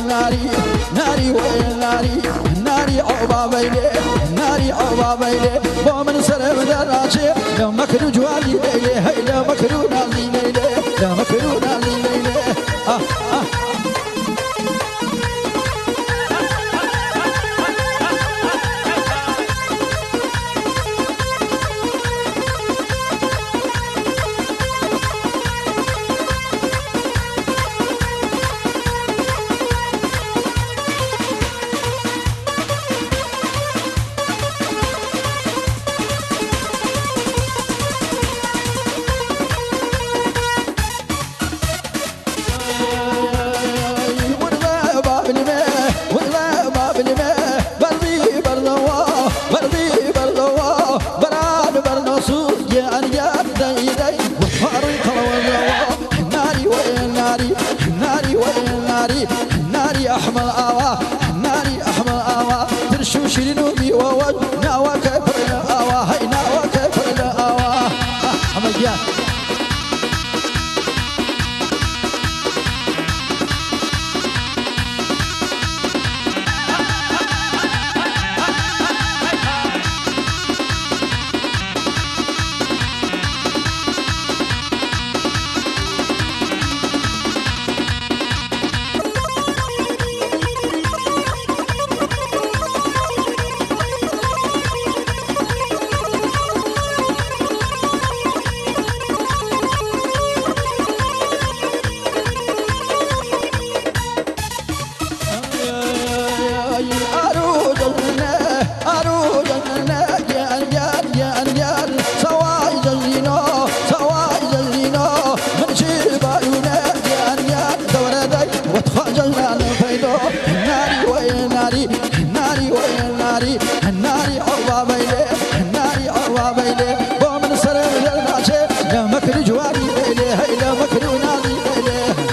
ناري ناري وين ناري ناري عبابيلي ناري عبابيلي ومن سلم دراشي لو مكرو جوالي ليلي هي لو مكرو نازي ليلي لو مكرو نازي ليلي ناري أحمر آوا ناري أحمر آوا ترشو شيرينو بي ووج ناوا كفر الآوا هاي ناوا كفر الآوا حمد الناري عبابيلي الناري عبابيلي ومن سلم دراشي لو مكرو جوالي ليلي هي لو مكرو نازي ليلي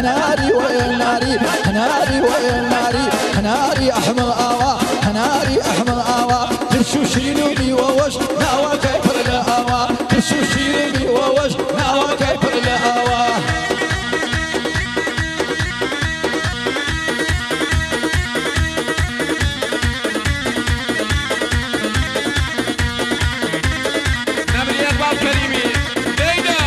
ناري وين ناري ناري وين ناري ناري أحمر آوا ناري أحمر آوا ترشو شيرينو بي ووش ناوا كيفر الآوا ترشو شيرينو بي ووش ناوا كيفر الآوا نبي أخبار كريمي ديدا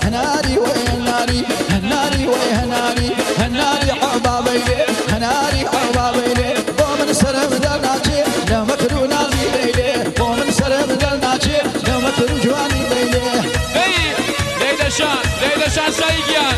هناري وهناري هناري وهناري هناري عبابيلي هناري عبابيلي ومن سلم دراشي لو مكرو نازي ليلي ومن سلم لقل ناچێ لەمەتر و جوانی بینێ ليلى شان سايقيان